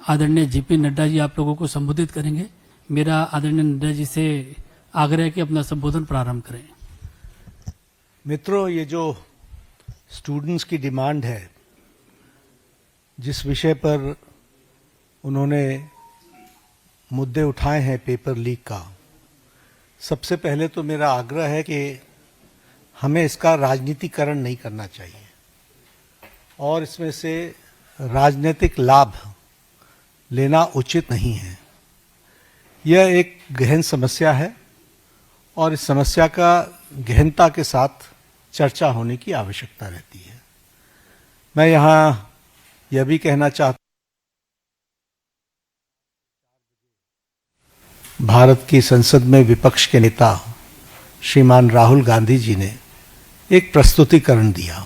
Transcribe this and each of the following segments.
आदरणीय जेपी नड्डा जी आप लोगों को संबोधित करेंगे। मेरा आदरणीय नड्डा जी से आग्रह है कि अपना संबोधन प्रारंभ करें। मित्रों, ये जो स्टूडेंट्स की डिमांड है, जिस विषय पर उन्होंने मुद्दे उठाए हैं पेपर लीक का, सबसे पहले तो मेरा आग्रह है कि हमें इसका राजनीतिकरण नहीं करना चाहिए और इसमें से राजनीतिक लाभ लेना उचित नहीं है। यह एक गहन समस्या है और इस समस्या का गहनता के साथ चर्चा होने की आवश्यकता रहती है। मैं यहाँ यह भी कहना चाहता हूँ, भारत की संसद में विपक्ष के नेता श्रीमान राहुल गांधी जी ने एक प्रस्तुतिकरण दिया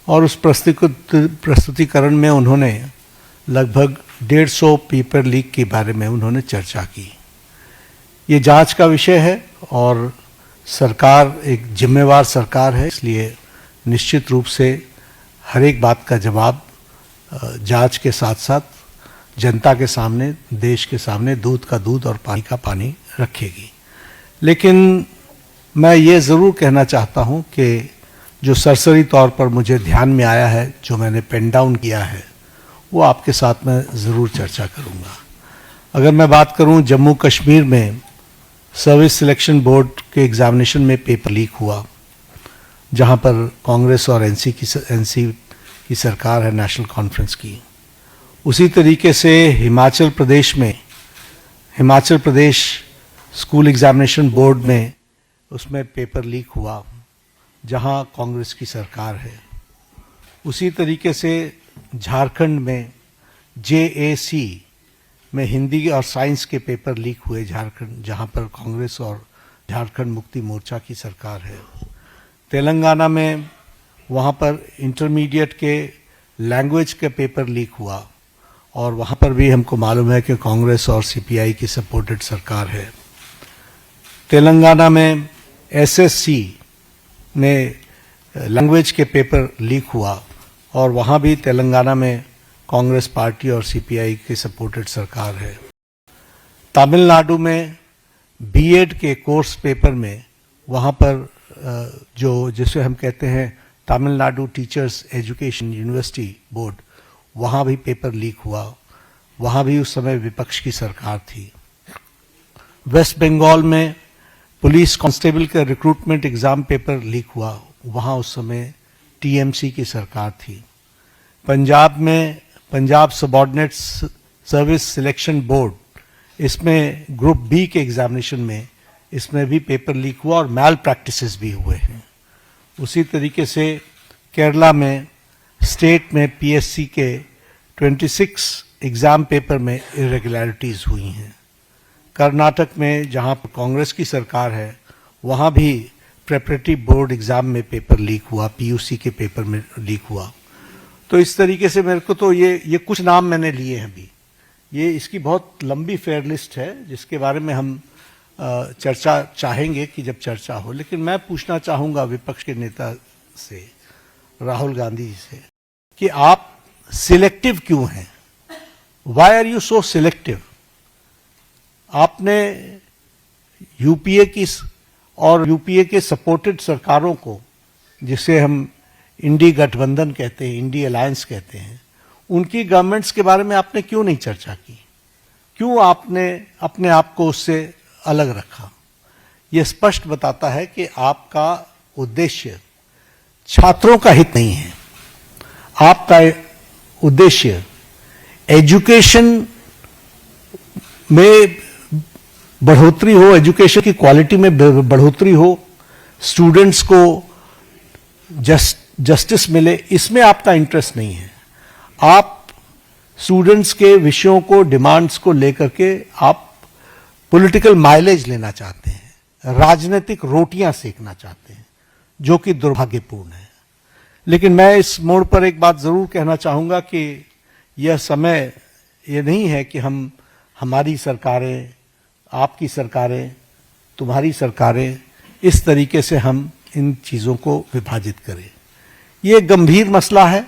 और उस प्रस्तुतिकरण में उन्होंने लगभग 150 पेपर लीक के बारे में उन्होंने चर्चा की। ये जांच का विषय है और सरकार एक जिम्मेवार सरकार है, इसलिए निश्चित रूप से हर एक बात का जवाब जांच के साथ साथ जनता के सामने, देश के सामने दूध का दूध और पानी का पानी रखेगी। लेकिन मैं ये ज़रूर कहना चाहता हूँ कि जो सरसरी तौर पर मुझे ध्यान में आया है, जो मैंने पेन डाउन किया है, वो आपके साथ मैं ज़रूर चर्चा करूँगा। अगर मैं बात करूँ, जम्मू कश्मीर में सर्विस सिलेक्शन बोर्ड के एग्ज़ामिनेशन में पेपर लीक हुआ, जहाँ पर कांग्रेस और एनसी की सरकार है, नेशनल कॉन्फ्रेंस की। उसी तरीके से Himachal Pradesh school examination board में उसमें पेपर लीक हुआ, जहाँ कांग्रेस की सरकार है। उसी तरीके से झारखंड में JAC में हिंदी और साइंस के पेपर लीक हुए झारखंड, जहाँ पर कांग्रेस और झारखंड मुक्ति मोर्चा की सरकार है। तेलंगाना में वहाँ पर इंटरमीडिएट के लैंग्वेज के पेपर लीक हुआ और वहाँ पर भी हमको मालूम है कि कांग्रेस और CPI की सपोर्टेड सरकार है। तेलंगाना में SSC में लैंग्वेज के पेपर लीक हुआ और वहाँ भी तेलंगाना में कांग्रेस पार्टी और CPI की सपोर्टेड सरकार है। तमिलनाडु में B.Ed के कोर्स पेपर में वहाँ पर जिसे हम कहते हैं Tamil Nadu teachers education university board, वहाँ भी पेपर लीक हुआ। वहाँ भी उस समय विपक्ष की सरकार थी। वेस्ट बंगाल में पुलिस कांस्टेबल का रिक्रूटमेंट एग्ज़ाम पेपर लीक हुआ, वहाँ उस समय TMC की सरकार थी। पंजाब में Punjab subordinate service selection board, इसमें ग्रुप B के एग्जामिनेशन में इसमें भी पेपर लीक हुआ और मैल प्रैक्टिसेस भी हुए हैं। उसी तरीके से केरला में स्टेट में PSC के 26 एग्ज़ाम पेपर में इरेगुलरिटीज़ हुई हैं। कर्नाटक में जहाँ पर कांग्रेस की सरकार है, वहाँ भी प्रेपरेटरी बोर्ड एग्ज़ाम में पेपर लीक हुआ, PUC के पेपर में लीक हुआ। तो इस तरीके से मेरे को तो ये कुछ नाम मैंने लिए हैं अभी। ये इसकी बहुत लंबी फेयर लिस्ट है जिसके बारे में हम चर्चा चाहेंगे कि जब चर्चा हो। लेकिन मैं पूछना चाहूँगा विपक्ष के नेता से, राहुल गांधी जी से, कि आप सिलेक्टिव क्यों हैं? Why are you so selective? आपने UPA की और UPA के सपोर्टेड सरकारों को, जिसे हम इंडी गठबंधन कहते हैं, इंडी अलायंस कहते हैं, उनकी गवर्नमेंट्स के बारे में आपने क्यों नहीं चर्चा की? क्यों आपने अपने आप को उससे अलग रखा? यह स्पष्ट बताता है कि आपका उद्देश्य छात्रों का हित नहीं है। आपका उद्देश्य एजुकेशन में बढ़ोतरी हो, एजुकेशन की क्वालिटी में बढ़ोतरी हो, स्टूडेंट्स को जस्टिस मिले, इसमें आपका इंटरेस्ट नहीं है। आप स्टूडेंट्स के विषयों को, डिमांड्स को लेकर के आप पॉलिटिकल माइलेज लेना चाहते हैं, राजनीतिक रोटियां सेकना चाहते हैं, जो कि दुर्भाग्यपूर्ण है। लेकिन मैं इस मोड़ पर एक बात जरूर कहना चाहूंगा कि यह समय ये नहीं है कि हमारी सरकारें, आपकी सरकारें, तुम्हारी सरकारें, इस तरीके से हम इन चीज़ों को विभाजित करें। ये गंभीर मसला है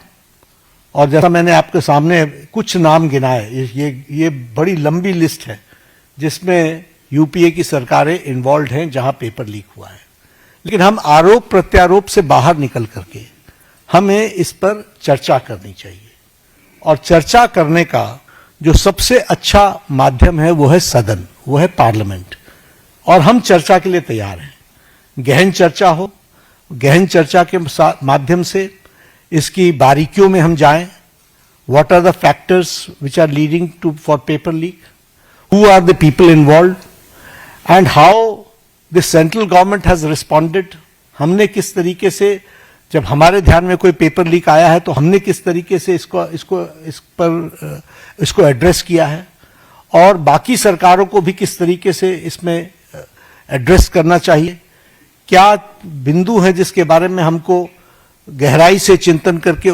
और जैसा मैंने आपके सामने कुछ नाम गिनाए, ये बड़ी लंबी लिस्ट है जिसमें यूपीए की सरकारें इन्वॉल्व हैं जहां पेपर लीक हुआ है। लेकिन हम आरोप प्रत्यारोप से बाहर निकल करके हमें इस पर चर्चा करनी चाहिए, और चर्चा करने का जो सबसे अच्छा माध्यम है वो है सदन, वो है पार्लियामेंट, और हम चर्चा के लिए तैयार हैं। गहन चर्चा हो, गहन चर्चा के माध्यम से इसकी बारीकियों में हम जाएं। What are the factors which are leading to for paper leak, who are the people involve, and how the central government has responded. हमने किस तरीके से, जब हमारे ध्यान में कोई पेपर लीक आया है तो हमने किस तरीके से इसको एड्रेस किया है, और बाकी सरकारों को भी किस तरीके से इसमें एड्रेस करना चाहिए। क्या बिंदु है जिसके बारे में हमको गहराई से चिंतन करके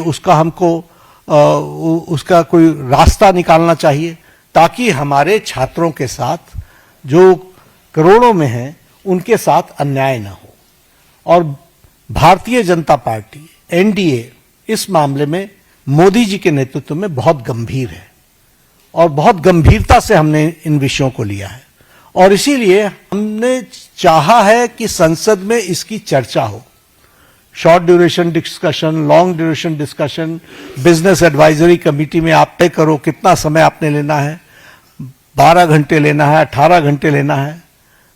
उसका कोई रास्ता निकालना चाहिए, ताकि हमारे छात्रों के साथ जो करोड़ों में हैं उनके साथ अन्याय न हो। और भारतीय जनता पार्टी एनडीए इस मामले में मोदी जी के नेतृत्व में बहुत गंभीर है, और बहुत गंभीरता से हमने इन विषयों को लिया है, और इसीलिए हमने चाहा है कि संसद में इसकी चर्चा हो। Short duration discussion, long duration discussion, business advisory committee में आप तय करो कितना समय आपने लेना है, 12 घंटे लेना है, 18 घंटे लेना है।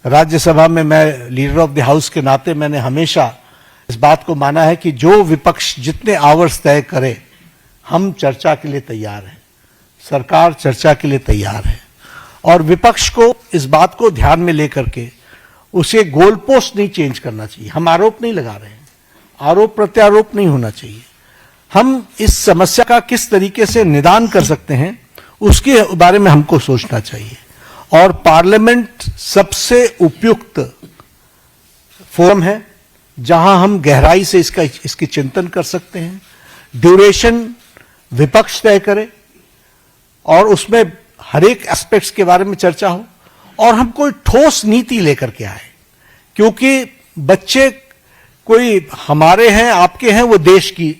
राज्यसभा में मैं लीडर ऑफ द हाउस के नाते मैंने हमेशा इस बात को माना है कि जो विपक्ष जितने आवर्स तय करे, हम चर्चा के लिए तैयार हैं, सरकार चर्चा के लिए तैयार है, और विपक्ष को इस बात को ध्यान में लेकर के उसे गोल पोस्ट नहीं चेंज करना चाहिए। हम आरोप नहीं लगा रहे हैं, आरोप प्रत्यारोप नहीं होना चाहिए। हम इस समस्या का किस तरीके से निदान कर सकते हैं उसके बारे में हमको सोचना चाहिए, और पार्लियामेंट सबसे उपयुक्त फोरम है जहां हम गहराई से इसकी चिंतन कर सकते हैं। ड्यूरेशन विपक्ष तय करे, और उसमें हर एक एस्पेक्ट्स के बारे में चर्चा हो, और हम कोई ठोस नीति लेकर के आए, क्योंकि बच्चे कोई हमारे हैं, आपके हैं, वो देश के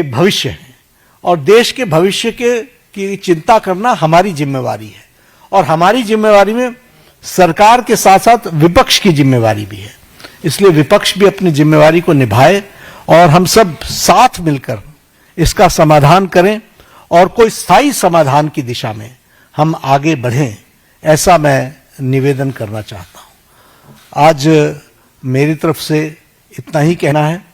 भविष्य हैं, और देश के भविष्य की चिंता करना हमारी जिम्मेवारी है, और हमारी जिम्मेवारी में सरकार के साथ साथ विपक्ष की जिम्मेवारी भी है। इसलिए विपक्ष भी अपनी जिम्मेवारी को निभाए, और हम सब साथ मिलकर इसका समाधान करें, और कोई स्थायी समाधान की दिशा में हम आगे बढ़ें, ऐसा मैं निवेदन करना चाहता हूं। आज मेरी तरफ से इतना ही कहना है।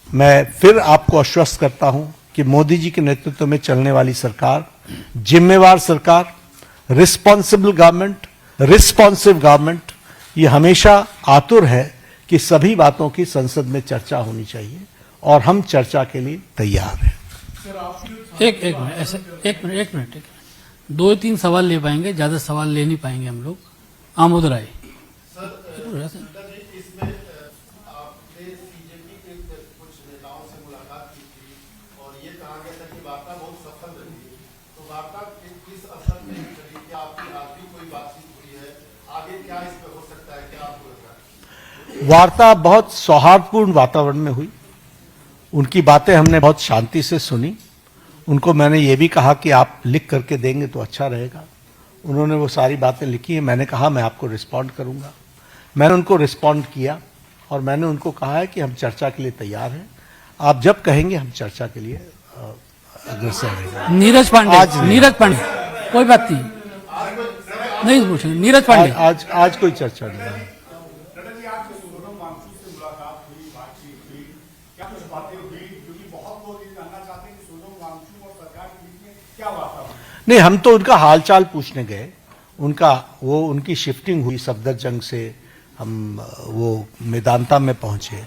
मैं फिर आपको आश्वस्त करता हूं कि मोदी जी के नेतृत्व में चलने वाली सरकार जिम्मेवार सरकार, रिस्पॉन्सिबल गवर्नमेंट, रिस्पॉन्सिव गवर्नमेंट, ये हमेशा आतुर है कि सभी बातों की संसद में चर्चा होनी चाहिए, और हम चर्चा के लिए तैयार हैं। एक मिनट 2-3 सवाल ले पाएंगे, ज्यादा सवाल ले नहीं पाएंगे हम लोग। आमोद राय। वार्ता बहुत सौहार्दपूर्ण वातावरण में हुई। उनकी बातें हमने बहुत शांति से सुनी। उनको मैंने ये भी कहा कि आप लिख करके देंगे तो अच्छा रहेगा। उन्होंने वो सारी बातें लिखी हैं। मैंने कहा मैं आपको रिस्पॉन्ड करूंगा। मैंने उनको रिस्पॉन्ड किया, और मैंने उनको कहा है कि हम चर्चा के लिए तैयार हैं। आप जब कहेंगे हम चर्चा के लिए अग्रसर रहेंगे। नीरज पांडे कोई बात नहीं पूछेंगे। नीरज पांडे आज कोई चर्चा नहीं है। नहीं, हम तो उनका हालचाल पूछने गए। उनकी शिफ्टिंग हुई सफदरजंग से, हम वो मेदांता में पहुंचे।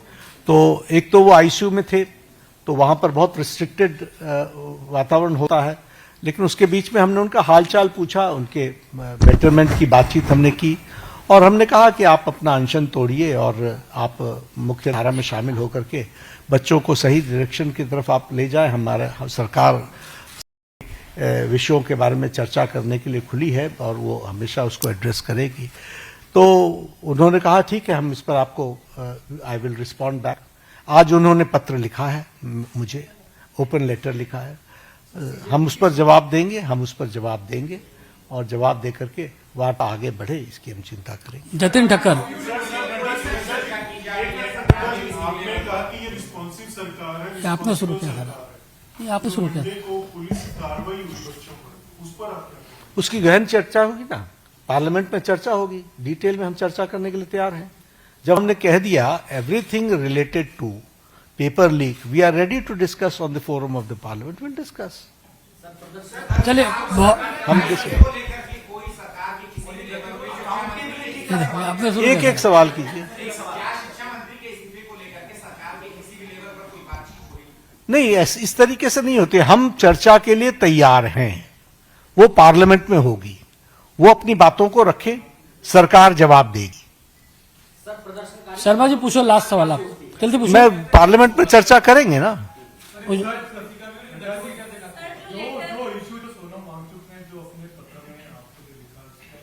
तो एक तो वो आईसीयू में थे, तो वहां पर बहुत रिस्ट्रिक्टेड वातावरण होता है, लेकिन उसके बीच में हमने उनका हालचाल पूछा, उनके बेटरमेंट की बातचीत हमने की, और हमने कहा कि आप अपना अनशन तोड़िए और आप मुख्य धारा में शामिल होकर के बच्चों को सही डायरेक्शन की तरफ आप ले जाएं। हमारा सरकार विषयों के बारे में चर्चा करने के लिए खुली है, और वो हमेशा उसको एड्रेस करेगी। तो उन्होंने कहा ठीक है, हम इस पर आपको आई विल रिस्पॉन्ड बैक। आज उन्होंने पत्र लिखा है मुझे, ओपन लेटर लिखा है। हम उस पर जवाब देंगे और जवाब दे करके वार्ता आगे बढ़े, इसकी हम चिंता करेंगे। जतिन ठक्कर, आपने कहा कि ये रिस्पॉन्सिव सरकार है, ये आपने शुरू किया था, ये आपने शुरू किया। को पुलिस कार्रवाई हुई बच्चों पर, उस पर आप क्या कहेंगे? उसकी गहन चर्चा होगी ना, पार्लियामेंट में चर्चा होगी, डिटेल में हम चर्चा करने के लिए तैयार हैं। जब हमने कह दिया everything related to paper leak, we are ready to discuss on the forum of the parliament, will discuss. चलिए हम आपने शुरू एक किया एक सवाल कीजिए। नहीं, इस तरीके से नहीं होते। हम चर्चा के लिए तैयार हैं, वो पार्लियामेंट में होगी, वो अपनी बातों को रखे, सरकार जवाब देगी। शर्मा जी पूछो, लास्ट सवाल आप जल्दी पूछो। मैं पार्लियामेंट में चर्चा करेंगे ना। जो इशू तो सोनम वांगचुक ने जो अपने पत्र में आपको जो लिखा उसमें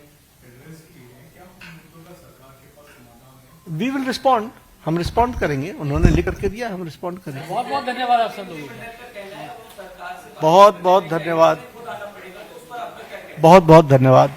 एड्रेस किए हैं, क्या उन मुद्दों का सरकार के पास समाधान है? वी विल रिस्पॉन्ड, हम रिस्पॉन्ड करेंगे। उन्होंने लिख करके दिया, हम रिस्पॉन्ड करेंगे। बहुत बहुत धन्यवाद आप सब लोगों का। बहुत बहुत धन्यवाद, बहुत बहुत धन्यवाद।